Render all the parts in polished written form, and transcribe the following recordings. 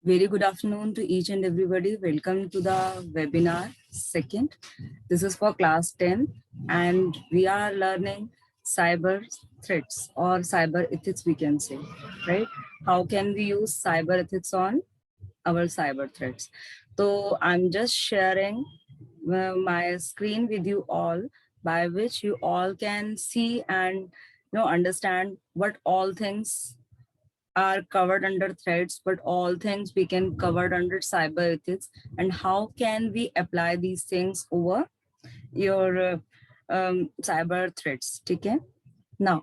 Very good afternoon to each and everybody. Welcome to the webinar second. This is for class 10 and we are learning cyber threats or cyber ethics, we can say, right? How can we use cyber ethics on our cyber threats? So I'm just sharing my screen with you all, by which you all can see and understand what all things are covered under threats, but all things we can covered under cyber ethics, and how can we apply these things over your cyber threats. Okay. Now,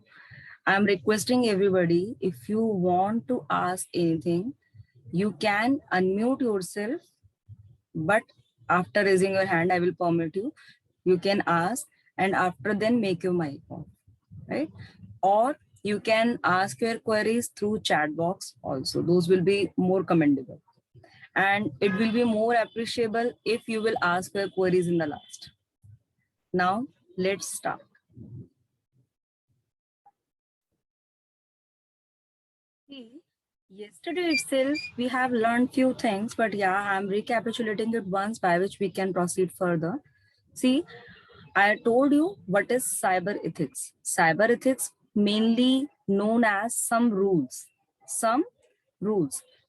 I'm requesting everybody, if you want to ask anything, you can unmute yourself, but after raising your hand, I will permit you. You can ask, and after then make your mic on, right? Or you can ask your queries through chat box also. Those will be more commendable. And it will be more appreciable if you will ask your queries in the last. Now, let's start. See, yesterday itself, we have learned few things, but yeah, I'm recapitulating it once by which we can proceed further. See, I told you what is cyber ethics. Cyber ethics mainly known as some rules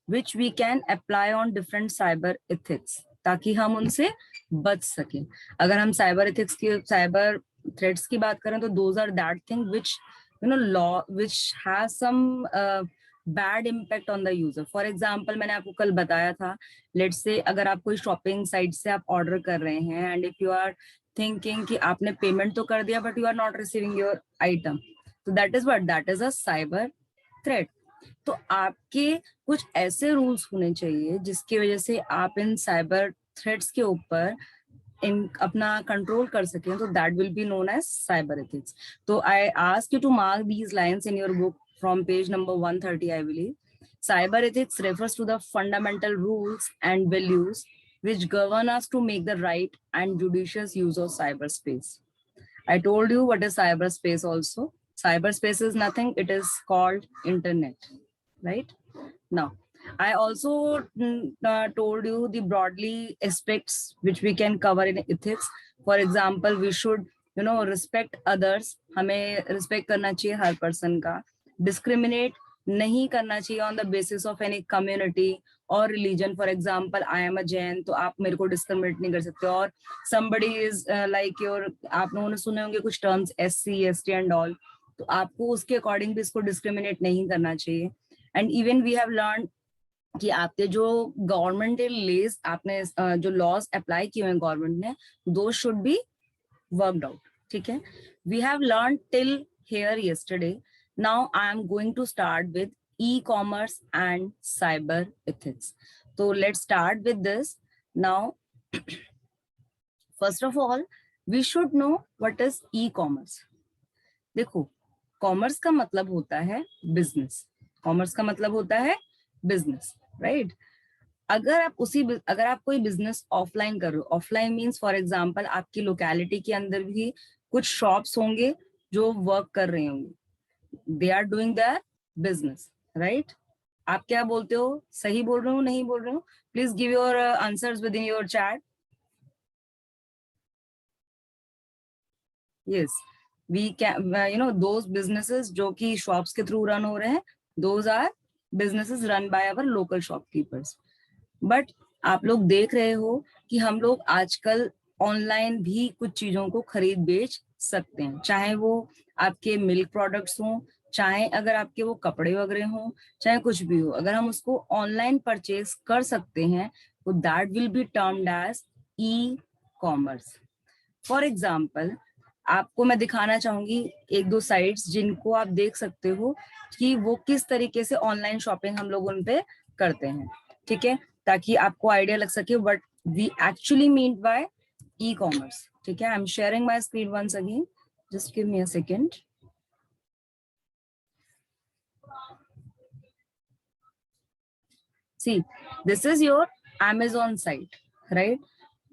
which we can apply on different cyber ethics ताकि हम उनसे बच सकें. अगर हम cyber ethics की cyber threats की बात करें तो those are that thing which law which has some bad impact on the user. For example मैंने आपको कल बताया था, लेट्स से अगर आप कोई शॉपिंग साइट से आप ऑर्डर कर रहे हैं and if you are thinking कि आपने पेमेंट तो कर दिया but you are not receiving your item, तो that is what, that is a cyber threat. तो आपके कुछ ऐसे रूल्स होने चाहिए जिसकी वजह से आप इन साइबर थ्रेट्स के ऊपर इन अपना कंट्रोल कर सकें. तो that will be known as cyber ethics. तो I ask you to mark these lines in your book from page number 130, I believe. Cyber ethics refers to the fundamental rules and values which govern us to make the right and judicious use of cyberspace. I told you what is cyberspace also. Cyberspace is nothing, it is called internet, right? Now, I also told you the broadly aspects which we can cover in ethics. For example, we should respect others. हमें respect करना चाहिए हर person का. Discriminate नहीं करना चाहिए on the basis of any community or religion. For example, I am a Jain, तो आप मेरे को discriminate नहीं कर सकते. और somebody is like your, आप लोगों ने सुने होंगे कुछ terms SC, ST and all, तो आपको उसके अकॉर्डिंग भी इसको डिस्क्रिमिनेट नहीं करना चाहिए. And even we have learn कि आपके जो गवर्नमेंटल लेज आपने जो लॉज अप्लाई किए हैं गवर्नमेंट ने, दो शुड बी वर्कड आउट. ठीक है, we have learn till here yesterday. Now I am going to start with e-commerce and cyber ethics. So let's start with this. Now, first of all, we should know what is e-commerce. देखो, commerce का मतलब होता है business. Commerce का मतलब होता है business, right? अगर आप कोई बिजनेस ऑफलाइन कर रहे हो, ऑफलाइन मींस फॉर एग्जांपल आपकी लोकेलिटी के अंदर भी कुछ शॉप्स होंगे जो वर्क कर रहे होंगे, they are doing their business, right? आप क्या बोलते हो? सही बोल रहे हो, नहीं बोल रहे हो? Please give your answers with in your chat. Yes, we can those businesses जो कि shops के through run हो रहे हैं, those are businesses run by our local shopkeepers. But आप लोग देख रहे हो कि हम लोग आजकल ऑनलाइन भी कुछ चीजों को खरीद बेच सकते हैं, चाहे वो आपके मिल्क प्रोडक्ट्स हों, चाहे अगर आपके वो कपड़े वगैरह हों, चाहे कुछ भी हो, अगर हम उसको ऑनलाइन परचेज कर सकते हैं तो that will be termed as e commerce. For example, आपको मैं दिखाना चाहूंगी एक दो साइट्स जिनको आप देख सकते हो कि वो किस तरीके से ऑनलाइन शॉपिंग हम लोग उन पे करते हैं. ठीक है, ताकि आपको आइडिया लग सके what we actually mean by e commerce. ठीक है, I am sharing my screen once again, just give me a second. See, this is your Amazon site, right?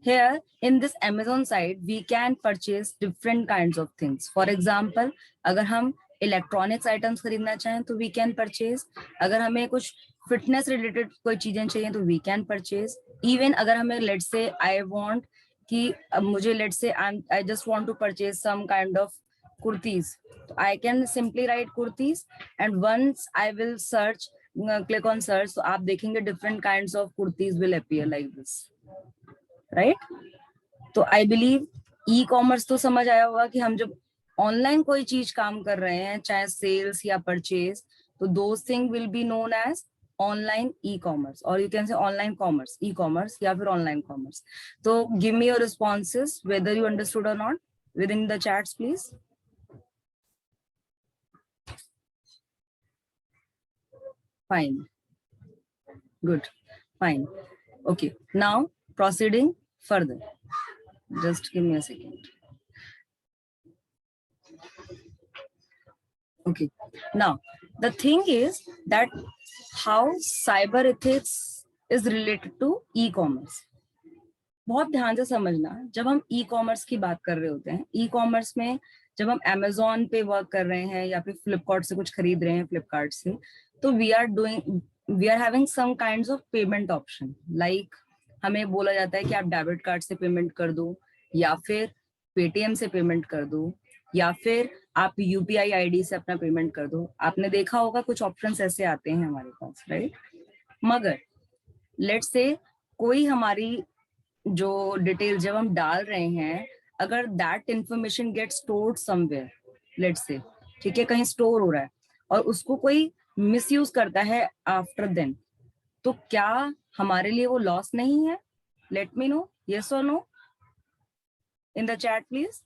Here in this Amazon site, we can purchase different kinds of things. For example, अगर हम electronics items खरीदना चाहें तो we can purchase, अगर हमें कुछ fitness related कोई चीजें चाहिए तो वी कैन परचेज। इवन अगर हमें लेट्स से आई वांट कि अब मुझे let's say I just want to purchase some kind of kurtis, तो I can simply write kurtis and once I will search, click on search, तो आप देखेंगे different kinds of kurtis will appear like this, right. तो I believe e commerce तो समझ आया होगा कि हम जब ऑनलाइन कोई चीज काम कर रहे हैं, चाहे सेल्स या परचेज, तो those thing will be known as online e commerce, और you can say online commerce, e commerce या फिर ऑनलाइन कॉमर्स। तो give me your responses whether you understood और not within the chats please. Fine, good, fine, okay, now proceeding further, just give me a second. Okay, now the thing is that how cyber ethics is related to e-commerce. बहुत ध्यान से समझना, जब हम e commerce की बात कर रहे होते हैं, ई कॉमर्स में जब हम Amazon पे वर्क कर रहे हैं या फिर फ्लिपकार्ट से कुछ खरीद रहे हैं फ्लिपकार्ट से, तो we are having some kinds of payment option, like हमें बोला जाता है कि आप डेबिट कार्ड से पेमेंट कर दो, या फिर पेटीएम से पेमेंट कर दो, या फिर आप यूपीआई आईडी से अपना पेमेंट कर दो। आपने देखा होगा कुछ ऑप्शंस ऐसे आते हैं हमारे पास, राइट। मगर लेट्स से कोई हमारी जो डिटेल जब हम डाल रहे हैं, अगर that information get stored somewhere, let's say, ठीक है, कहीं स्टोर हो रहा है और उसको कोई मिसयूज करता है आफ्टर देन, तो क्या हमारे लिए वो लॉस नहीं है? लेट मी नो, यस और no in the chat please.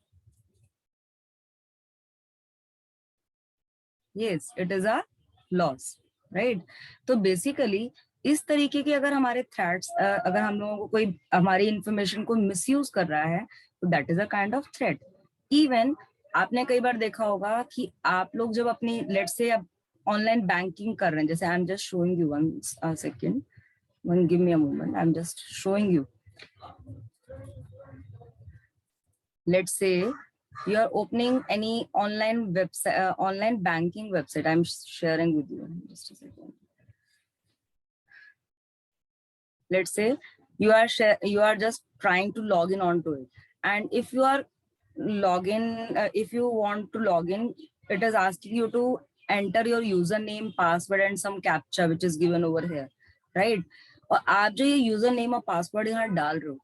Yes, it is a loss, right. तो बेसिकली इस तरीके के अगर हमारे थ्रेट्स, अगर हम लोगों को कोई हमारी इंफॉर्मेशन को मिसयूज कर रहा है, तो that is a kind of threat. Even आपने कई बार देखा होगा कि आप लोग जब अपनी लेट्स से अब ऑनलाइन बैंकिंग कर रहे हैं, जैसे आई am just showing you one second, one give me a moment, I am just showing you. Let's say you are opening any online website, online banking website. I'm sharing with you. Just a second. Let's say you are just trying to log in onto it, and if you are if you want to log in, it is asking you to enter your username, password, and some captcha which is given over here, right? और आप जो ये user name और password यहाँ डाल रहे हो,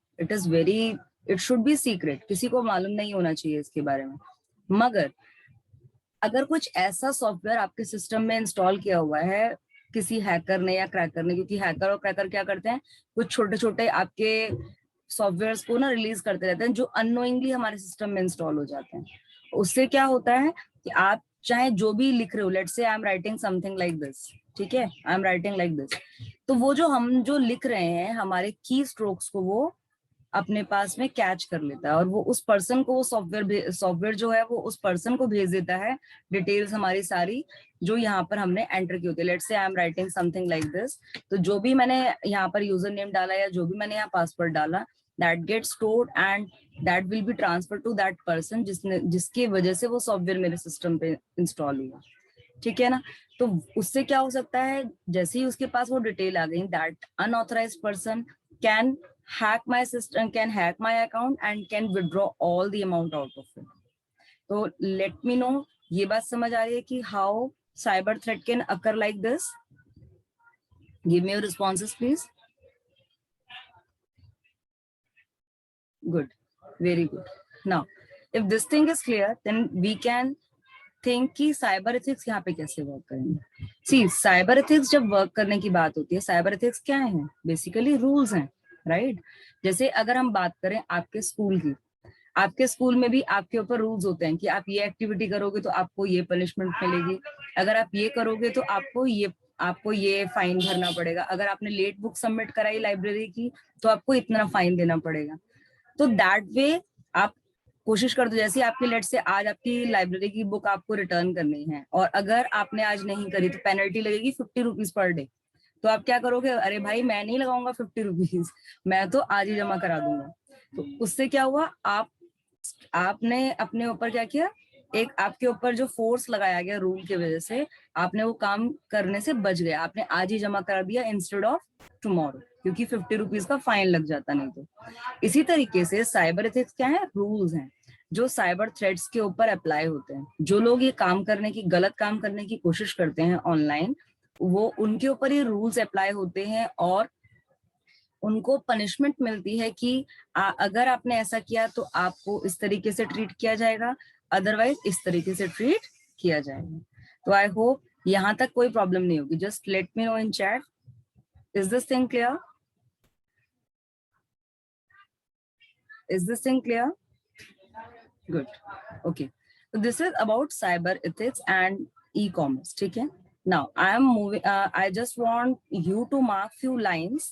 it should be secret, किसी को मालूम नहीं होना चाहिए इसके बारे में। मगर अगर कुछ ऐसा सॉफ्टवेयर आपके सिस्टम में इंस्टॉल किया हुआ है किसी हैकर ने या क्रैकर ने, क्योंकि हैकर और क्रैकर क्या करते हैं, कुछ छोटे छोटे आपके सॉफ्टवेयर्स को ना रिलीज करते रहते हैं जो अननोइंगली हमारे सिस्टम में इंस्टॉल हो जाते हैं। उससे क्या होता है कि आप चाहे जो भी लिख रहे हो, let's say I am writing something like this, ठीक है, I am writing like this, तो वो जो हम जो लिख रहे हैं हमारे की स्ट्रोक्स को वो अपने पास में कैच कर लेता है, और वो उस पर्सन को वो सॉफ्टवेयर जो है वो उस पर्सन को भेज देता है डिटेल्स हमारी सारी जो यहाँ पर हमने एंटर की होती है। Let's say I am writing something like this, तो जो भी मैंने यहाँ पर यूजर नेम डाला या जो भी मैंने यहाँ पासवर्ड डाला, that get stored and that will be transfer to that person जिसकी वजह से वो सॉफ्टवेयर मेरे सिस्टम पे इंस्टॉल हुआ, ठीक है ना। तो उससे क्या हो सकता है, जैसे ही उसके पास वो डिटेल आ गई, that unauthorised person can hack my system, can hack my account and can withdraw all the amount out of it. So let me know, ये बात समझ आ रही है कि how cyber threat can occur like this? Give me your responses please. Good, very good. Now if this thing is clear, then we can think कि cyber ethics यहाँ पे कैसे वर्क करेंगे। सी साइबर एथिक्स जब वर्क करने की बात होती है, साइबर एथिक्स क्या है, बेसिकली रूल्स हैं, राइट। जैसे अगर हम बात करें आपके स्कूल की, आपके स्कूल में भी आपके ऊपर रूल्स होते हैं कि आप ये एक्टिविटी करोगे तो आपको ये पनिशमेंट मिलेगी, अगर आप ये करोगे तो आपको ये फाइन भरना पड़ेगा, अगर आपने लेट बुक सबमिट कराई लाइब्रेरी की तो आपको इतना फाइन देना पड़ेगा। तो दैट वे आप कोशिश कर दो, जैसे आपकी लेट से आज आपकी लाइब्रेरी की बुक आपको रिटर्न करनी है और अगर आपने आज नहीं करी तो पेनल्टी लगेगी 50 रुपीज पर डे, तो आप क्या करोगे, अरे भाई मैं नहीं लगाऊंगा 50 रुपीज, मैं तो आज ही जमा करा दूंगा। तो उससे क्या हुआ, आपने अपने ऊपर क्या किया, एक आपके ऊपर जो फोर्स लगाया गया रूल की वजह से आपने वो काम करने से बच गए, आपने आज ही जमा कर दिया इंस्टेड ऑफ टुमारो, क्योंकि 50 रुपीज का फाइन लग जाता नहीं तो। इसी तरीके से साइबर एथिक्स क्या है, रूल्स हैं जो साइबर थ्रेट्स के ऊपर अप्लाई होते हैं। जो लोग ये काम करने की, गलत काम करने की कोशिश करते हैं ऑनलाइन, वो उनके ऊपर ये रूल्स अप्लाई होते हैं और उनको पनिशमेंट मिलती है कि अगर आपने ऐसा किया तो आपको इस तरीके से ट्रीट किया जाएगा, अदरवाइज इस तरीके से ट्रीट किया जाएगा। तो आई होप यहाँ तक कोई प्रॉब्लम नहीं होगी। Just let me know in chat, is this thing clear? Is this thing clear? Good. Okay. So this is about cyber ethics and e-commerce. ठीक है? Now I am moving. I just want you to mark few lines.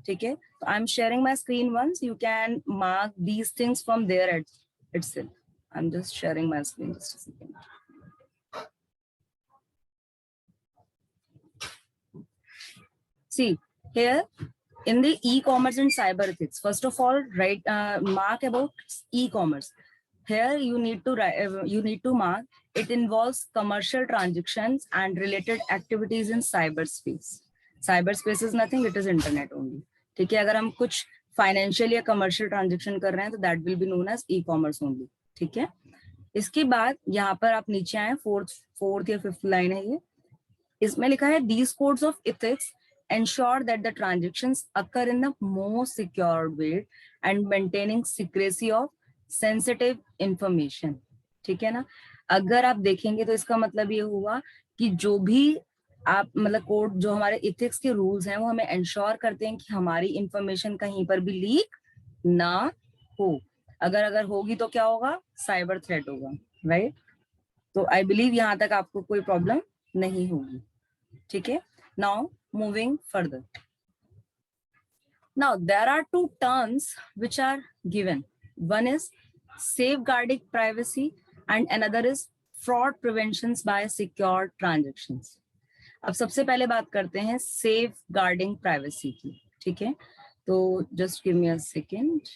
ठीक है? So I'm sharing my screen once. You can mark these things from there itself. I'm just sharing my screen. Just a second. See here. In the e-commerce and cyber ethics, first of all, write mark about e-commerce. Here you need to mark it involves commercial transactions and related activities in cyberspace. Cyberspace is nothing, it is internet only. ठीक है, अगर हम कुछ financial या commercial transaction कर रहे हैं तो that will be known as e commerce only. ठीक है, इसके बाद यहाँ पर आप नीचे आए, फोर्थ या फिफ्थ लाइन है ये, इसमें लिखा है these codes of ethics ensure that the transactions occur in the most secure way and maintaining secrecy of sensitive information। ठीक है ना, अगर आप देखेंगे तो इसका मतलब ये हुआ कि जो भी आप मतलब कोड, जो हमारे एथिक्स के रूल्स हैं वो हमें इंश्योर करते हैं कि हमारी इंफॉर्मेशन कहीं पर भी लीक ना हो। अगर होगी तो क्या होगा, साइबर थ्रेट होगा, राइट? तो आई बिलीव यहाँ तक आपको कोई प्रॉब्लम नहीं होगी। ठीक है, now moving further. Now there are two terms which are given. One is safeguarding privacy and another is fraud preventions by secure transactions. अब सबसे पहले बात करते हैं safeguarding privacy की। ठीक है, तो just give me a second.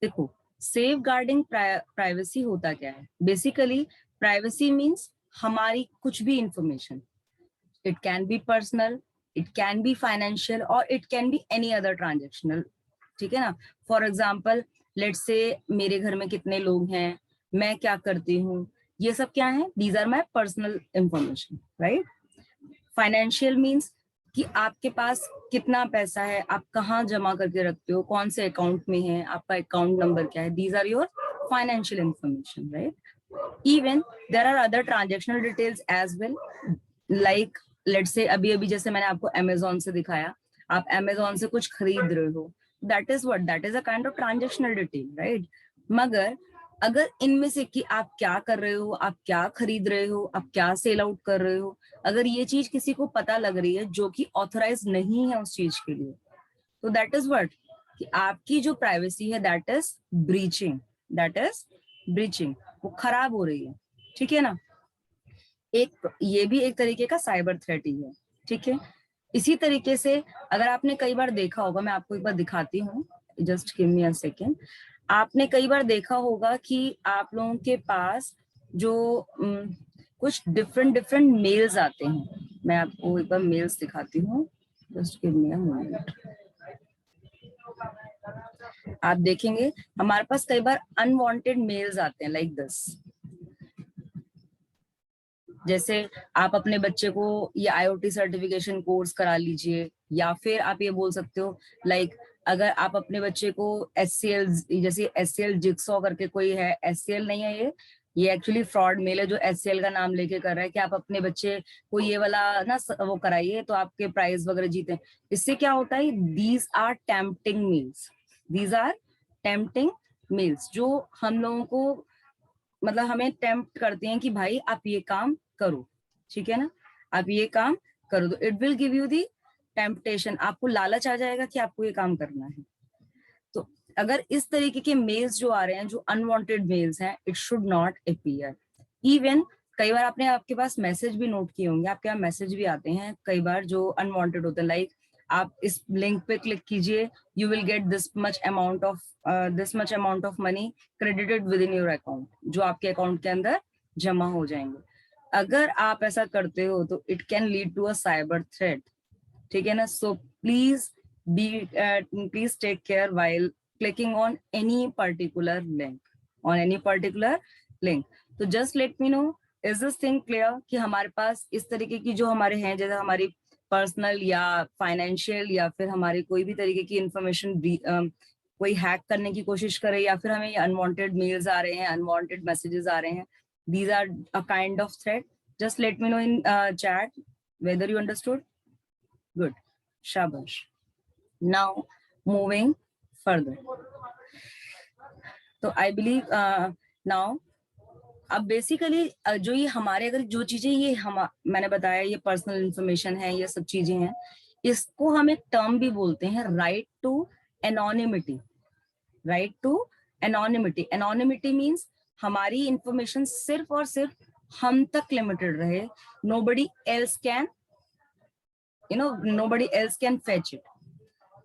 देखो, safeguarding privacy होता क्या है? Basically privacy means हमारी कुछ भी information, it can be personal, it can be financial or it can be any other transactional। ठीक है ना, फॉर एग्जाम्पल लेट्स से मेरे घर में कितने लोग हैं, मैं क्या करती हूँ, ये सब क्या है, these are my personal information, right? Financial means कि आपके पास कितना पैसा है, आप कहाँ जमा करके रखते हो, कौन से अकाउंट में है, आपका अकाउंट नंबर क्या है, these are your financial information, right? Even there are other transactional details as well, like let's say अभी जैसे मैंने आपको अमेजोन से दिखाया, आप अमेजोन से कुछ खरीद रहे हो, that is what, that is a kind of transactional detail, right? मगर अगर इनमें से कि आप क्या कर रहे हो, आप क्या खरीद रहे हो, आप क्या सेल आउट कर रहे हो, अगर ये चीज किसी को पता लग रही है जो कि ऑथराइज नहीं है उस चीज के लिए, तो दैट इज व्हाट, कि आपकी जो प्राइवेसी है that is breaching, that is breaching, वो खराब हो रही है। ठीक है ना, एक ये भी एक तरीके का साइबर थ्रेट ही है। ठीक है, इसी तरीके से अगर आपने कई बार देखा होगा, मैं आपको एक बार दिखाती हूँ, just give me a second. आपने कई बार देखा होगा कि आप लोगों के पास जो कुछ डिफरेंट मेल्स आते हैं, मैं आपको एक बार मेल्स दिखाती हूँ, just give me a moment. आप देखेंगे हमारे पास कई बार अनवांटेड मेल्स आते हैं लाइक दिस। जैसे आप अपने बच्चे को ये IoT सर्टिफिकेशन कोर्स करा लीजिए, या फिर आप ये बोल सकते हो लाइक अगर आप अपने बच्चे को SCL, जैसे SCL जिक्सॉ करके कोई है, SCL नहीं है ये एक्चुअली फ्रॉड मेल है जो SCL का नाम लेके कर रहा है कि आप अपने बच्चे को ये वाला ना वो कराइए तो आपके प्राइज वगैरह जीते। इससे क्या होता है, these are tempting mails, these are tempting mails जो हम लोगों को मतलब हमें टेम्प्ट करते हैं कि भाई आप ये काम करो। ठीक है ना, आप ये काम करो, तो it will give you the temptation, आपको लालच आ जाएगा कि आपको ये काम करना है। तो अगर इस तरीके के मेल्स जो आ रहे हैं, जो अनवांटेड मेल्स हैं, it should not appear. Even कई बार आपने आपके पास मैसेज भी नोट किए होंगे, आपके यहाँ मैसेज भी आते हैं कई बार जो अनवांटेड होते हैं, लाइक आप इस लिंक पे क्लिक कीजिए, you will get this much amount of money credited with in your account, जो आपके अकाउंट के अंदर जमा हो जाएंगे। अगर आप ऐसा करते हो तो it can lead to a cyber threat, ठीक है ना। So please take care while clicking on any particular link. तो just let me know, is this thing clear कि हमारे पास इस तरीके की जो हमारे हैं, जैसे हमारी पर्सनल या फाइनेंशियल या फिर हमारी कोई भी तरीके की इंफॉर्मेशन कोई हैक करने की कोशिश करे, या फिर हमें अनवांटेड मेल्स आ रहे हैं, अनवांटेड मैसेजेस आ रहे हैं, these are a kind of threat. Just let me know in chat whether you understood. Good, shabash. Now moving further. तो I believe now अब बेसिकली जो ये हमारे अगर जो चीजें ये मैंने बताया, ये पर्सनल इंफॉर्मेशन है, ये सब चीजें हैं, इसको हम एक टर्म भी बोलते हैं, right to anonymity. Right to anonymity, anonymity means हमारी इंफॉर्मेशन सिर्फ और सिर्फ हम तक लिमिटेड रहे, nobody else can fetch it.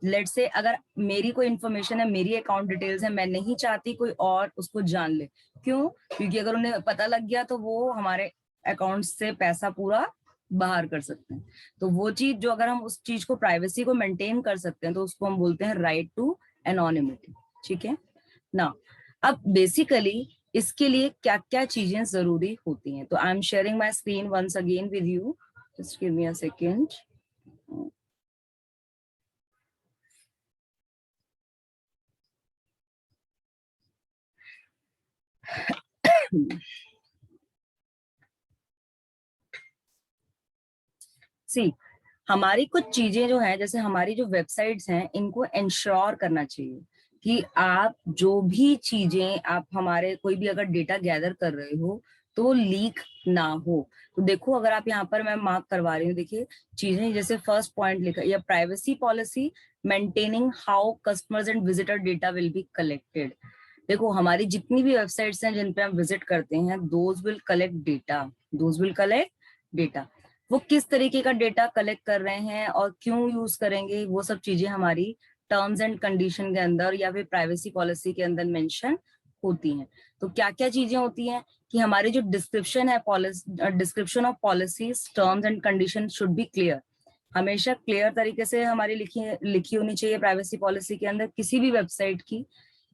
Let's say अगर मेरी कोई इंफॉर्मेशन है, मेरी अकाउंट डिटेल्स है, मैं नहीं चाहती कोई और उसको जान ले। क्यों? क्योंकि अगर उन्हें पता लग गया तो वो हमारे अकाउंट से पैसा पूरा बाहर कर सकते हैं। तो वो चीज जो, अगर हम उस चीज को, प्राइवेसी को मेंटेन कर सकते हैं, तो उसको हम बोलते हैं राइट टू एनोनिमिटी, ठीक है ना। अब बेसिकली इसके लिए क्या क्या चीजें जरूरी होती हैं, तो I am sharing my screen once again with you, just give me a second. See, हमारी कुछ चीजें जो है, जैसे हमारी जो वेबसाइट्स हैं, इनको इंश्योर करना चाहिए कि आप जो भी चीजें, आप हमारे कोई भी अगर डेटा गैदर कर रहे हो तो लीक ना हो। तो देखो, अगर आप यहाँ पर, मैं मार्क करवा रही हूँ, देखिए चीजें, जैसे फर्स्ट पॉइंट लिखा है, privacy policy maintaining how customers and visitor data will be collected. देखो, हमारी जितनी भी वेबसाइट्स हैं जिन पे हम विजिट करते हैं, दोज विल कलेक्ट डेटा। वो किस तरीके का डेटा कलेक्ट कर रहे हैं और क्यों यूज करेंगे, वो सब चीजें हमारी टर्म्स एंड कंडीशन के अंदर या फिर प्राइवेसी पॉलिसी के अंदर मेंशन होती हैं। तो क्या क्या चीजें होती हैं कि हमारी जो डिस्क्रिप्शन है, description of policies, terms and condition should be clear. हमेशा क्लियर तरीके से हमारी लिखी होनी चाहिए प्राइवेसी पॉलिसी के अंदर किसी भी वेबसाइट की।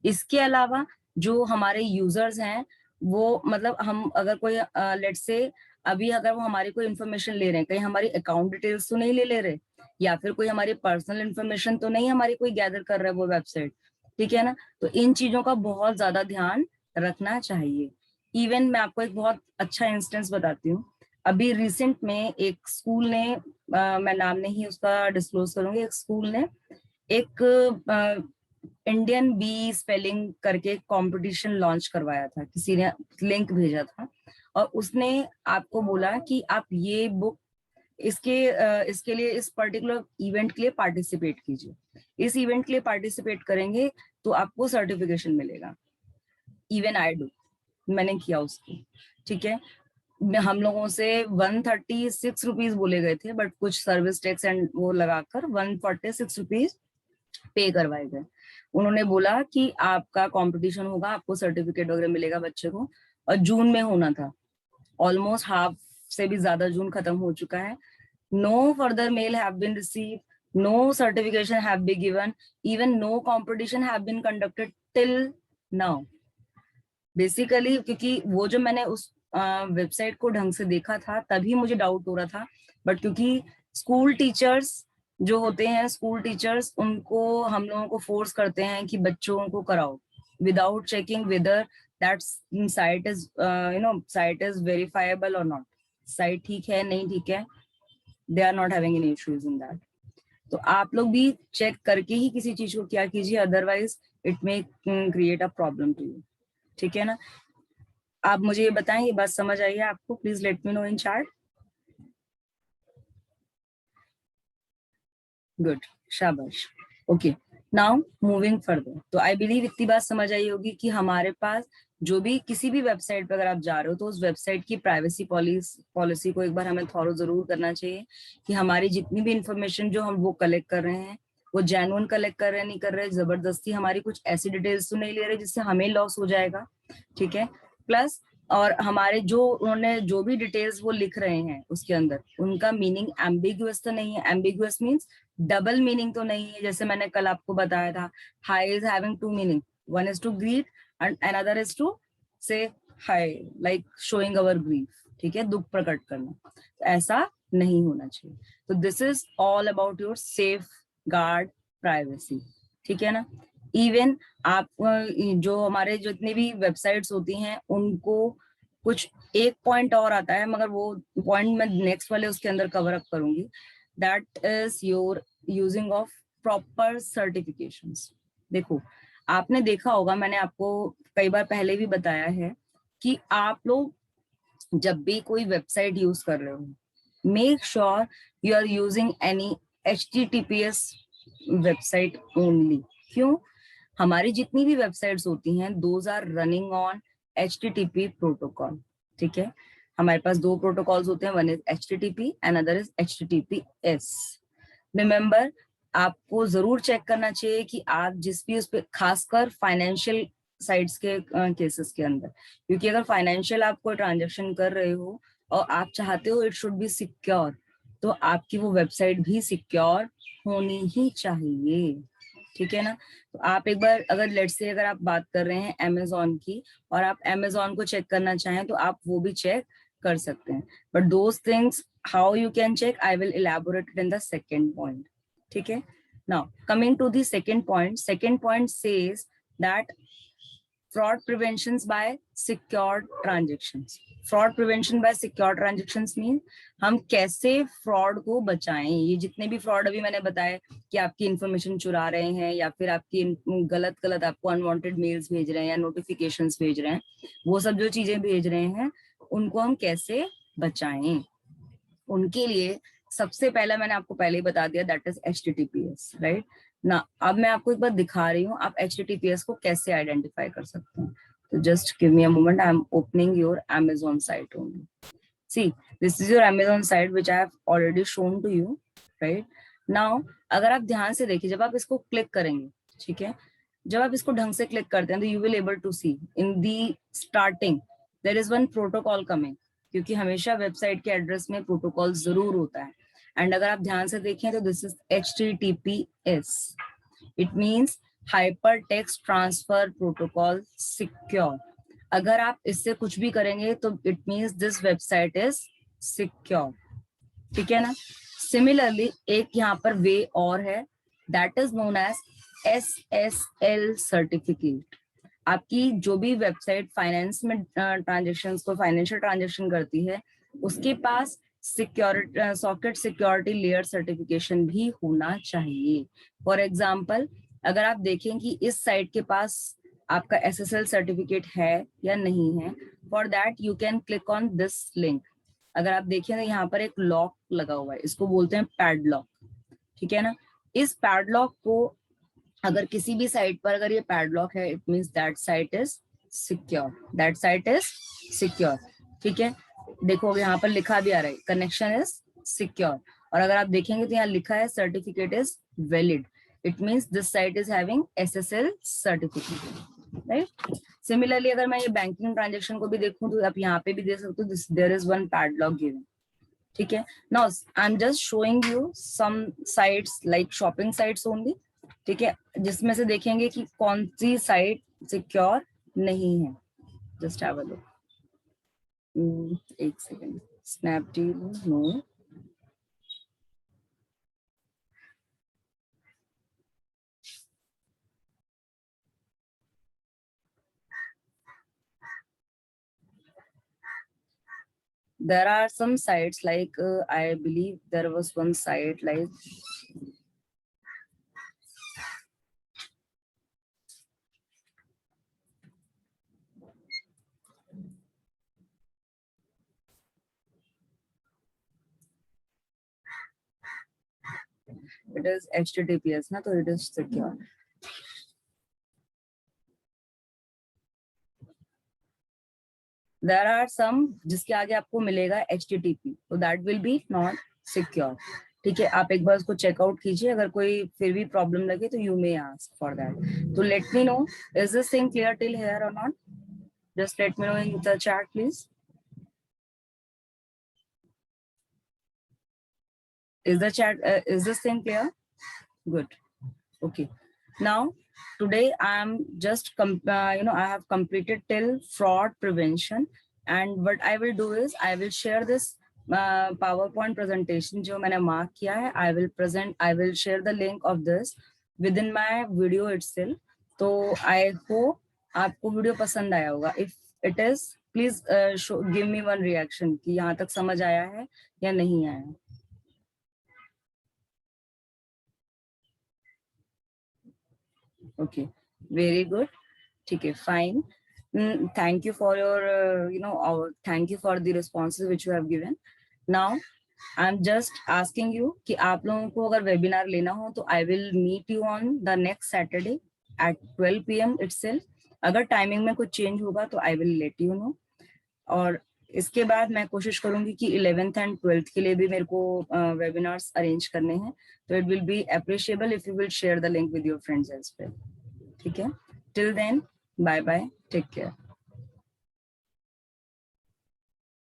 इसके अलावा जो हमारे यूजर्स हैं, वो मतलब हम अगर कोई लेट्स से अभी अगर वो हमारी कोई इन्फॉर्मेशन ले रहे हैं, कहीं हमारी अकाउंट डिटेल्स तो नहीं ले रहे, या फिर कोई हमारी पर्सनल इन्फॉर्मेशन तो नहीं हमारी कोई गैदर कर रहा है वो वेबसाइट, ठीक है ना। तो इन चीजों का बहुत ज्यादा ध्यान रखना चाहिए। इवन मैं आपको एक बहुत अच्छा इंस्टेंस बताती हूँ। अभी रिसेंट में एक स्कूल ने, मैं नाम नहीं उसका डिस्क्लोज करूंगी, एक स्कूल ने एक इंडियन बी स्पेलिंग करके कंपटीशन लॉन्च करवाया था, किसी ने लिंक भेजा था, और उसने आपको बोला कि आप ये बुक, इसके लिए, इस पर्टिकुलर इवेंट के लिए पार्टिसिपेट कीजिए। इस इवेंट के लिए पार्टिसिपेट करेंगे तो आपको सर्टिफिकेशन मिलेगा। इवन आई डू, मैंने किया उसको, ठीक है। हम लोगों से 136 रुपीज बोले गए थे, बट कुछ सर्विस टैक्स एंड वो लगाकर 146 रुपीज पे करवाए गए। उन्होंने बोला कि आपका कंपटीशन होगा, आपको सर्टिफिकेट वगैरह मिलेगा बच्चे को, और जून में होना था। ऑलमोस्ट हाफ से भी ज्यादा जून खत्म हो चुका है। No further mail have been received, no certification have been given, even no competition have been conducted till now. Basically क्योंकि वो जो मैंने उस वेबसाइट को ढंग से देखा था, तभी मुझे डाउट हो रहा था, बट क्योंकि स्कूल टीचर्स जो होते हैं, स्कूल टीचर्स उनको, हम लोगों को फोर्स करते हैं कि बच्चों को कराओ without checking whether that site is verifiable और नॉट। साइट ठीक है नहीं ठीक है, they are not having any issues in that. तो आप लोग भी चेक करके ही किसी चीज को क्या कीजिए, otherwise it may create a problem to you, ठीक है ना। आप मुझे ये बताएं, ये बात समझ आई है आपको? Please let me know in chat. Good, शाबाश, ओके। नाउ मूविंग फर्दर, तो आई बिलीव इतनी बात समझ आई होगी कि हमारे पास जो भी किसी भी वेबसाइट पर अगर आप जा रहे हो तो उस वेबसाइट की प्राइवेसी पॉलिसी को एक बार हमें थॉरो जरूर करना चाहिए कि हमारी जितनी भी इंफॉर्मेशन जो हम वो कलेक्ट कर रहे हैं वो जेन्युइन कलेक्ट कर रहे हैं, नहीं कर रहे, जबरदस्ती हमारी कुछ ऐसी डिटेल्स तो नहीं ले रहे जिससे हमें लॉस हो जाएगा, ठीक है। प्लस और हमारे जो उन्होंने जो भी डिटेल्स वो लिख रहे हैं उसके अंदर उनका मीनिंग एम्बिगुअस तो नहीं है। एम्बिगुअस मीन्स डबल मीनिंग तो नहीं है, जैसे मैंने कल आपको बताया था hi is having two meaning, one is to greet and another is to say hi, like showing our grief, ठीक है, दुख प्रकट करना, तो ऐसा नहीं होना चाहिए। तो this is all about your safe guard privacy, ठीक है ना। इवन आप जो हमारे जितनी भी वेबसाइट्स होती हैं उनको कुछ एक पॉइंट और आता है, मगर वो पॉइंट मैं नेक्स्ट वाले उसके अंदर कवर अप करूंगी, that is your using of proper certifications. देखो आपने देखा होगा, मैंने आपको कई बार पहले भी बताया है कि आप लोग जब भी कोई वेबसाइट यूज कर रहे हो make sure you are using any HTTPS website only. क्यों? हमारी जितनी भी वेबसाइट्स होती हैं those are running on HTTP protocol, ठीक है। हमारे पास दो प्रोटोकॉल्स होते हैं, one is HTTP and other is HTTPS। Remember, आपको जरूर चेक करना चाहिए कि आप जिस भी उस पर, खासकर फाइनेंशियल साइट्स के केसेस के अंदर, क्योंकि अगर फाइनेंशियल आप कोई ट्रांजेक्शन कर रहे हो और आप चाहते हो इट शुड बी सिक्योर, तो आपकी वो वेबसाइट भी सिक्योर होनी ही चाहिए, ठीक है ना। तो आप एक बार अगर लेट्स से अगर आप बात कर रहे हैं अमेजोन की और आप अमेजोन को चेक करना चाहें तो आप वो भी चेक कर सकते हैं, but those things how you can check I will elaborate in the second point, ठीक है। Now coming to the second point says that fraud preventions by secured transactions। Fraud prevention by secure transactions mean हम कैसे fraud को बचाएं। ये जितने भी fraud अभी मैंने बताए कि आपकी इंफॉर्मेशन चुरा रहे हैं या फिर आपकी गलत गलत आपको अनवांटेड मेल्स भेज रहे हैं या नोटिफिकेशंस भेज रहे हैं, वो सब जो चीजें भेज रहे हैं उनको हम कैसे बचाएं, उनके लिए सबसे पहला मैंने आपको पहले ही बता दिया दैट इज HTTPS, राइट ना। अब मैं आपको एक बार दिखा रही हूँ आप HTTPS को कैसे आइडेंटिफाई कर सकते हैं। तो just give me a moment, I am opening your Amazon site only. See, this is your Amazon site which I have already shown to you, right? Now, अगर आप ध्यान से देखिए जब आप इसको क्लिक करेंगे, ठीक है, जब आप इसको ढंग से क्लिक करते हैं तो you will able to see in the starting there is one protocol coming, क्योंकि हमेशा वेबसाइट के एड्रेस में प्रोटोकॉल जरूर होता है। एंड अगर आप ध्यान से देखें तो this is HTTPS, it means hyper text transfer protocol secure. अगर आप इससे कुछ भी करेंगे तो it means this website is secure, ठीक है ना। सिमिलरली एक यहाँ पर वे और है that is known as SSL certificate. आपकी जो भी वेबसाइट फाइनेंस में ट्रांजेक्शन को फाइनेंशियल ट्रांजेक्शन करती है उसके पास security socket security layer certification भी होना चाहिए। फॉर एग्जाम्पल अगर आप देखें कि इस साइट के पास आपका SSL सर्टिफिकेट है या नहीं है, for that you can click on this link. अगर आप देखें तो यहाँ पर एक लॉक लगा हुआ है, इसको बोलते हैं पैडलॉक, ठीक है ना। इस पैडलॉक को अगर किसी भी साइट पर अगर ये पैडलॉक है it means that site is secure, that site is secure, ठीक है। देखो यहाँ पर लिखा भी आ रहा है कनेक्शन इज सिक्योर, और अगर आप देखेंगे तो यहाँ लिखा है certificate is valid, it means this site is having SSL certificate, right. Similarly अगर मैं ये बैंकिंग ट्रांजेक्शन को भी देखूं तो आप यहाँ पे भी देख सकते हो there is one padlock given, ठीक है। Now I am just showing you some sites like shopping sites only, ठीक है, जिसमें से देखेंगे कि कौन सी साइट सिक्योर नहीं है। जस्ट हैव अ लुक, एक second, Snapdeal no, there are some sites like I believe there was one site like it is HTTPS ना, तो it is secure। there are some जिसके आगे आपको मिलेगा HTTP, so that will be not secure. ठीक है, आप एक बार उसको चेकआउट कीजिए, अगर कोई फिर भी प्रॉब्लम लगे तो you may ask for that. तो let me know, is this thing clear till here और not? Just let me know in the chat please. Is the chat, is this thing clear? Good. Okay. Now, today I am just, I have completed till fraud prevention. And what I will do is, I will share this PowerPoint presentation जो मैंने mark किया है. I will share the link of this within my video itself. तो I hope आपको video पसंद आया होगा. If it is, please give me one reaction कि यहाँ तक समझ आया है या नहीं आया. Okay, very good. Okay, fine. Thank you for your, thank you for the responses which you have given. Now, I'm just asking you कि आप लोगों को अगर webinar लेना हो तो I will meet you on the next Saturday at 12 PM itself. अगर timing में कुछ change होगा तो I will let you know. और इसके बाद मैं कोशिश करूंगी कि 11th and 12th के लिए भी मेरे को webinars arrange करने हैं. तो it will be appreciable if you will share the link with your friends as well. ठीक है? Till then, bye bye. Take care.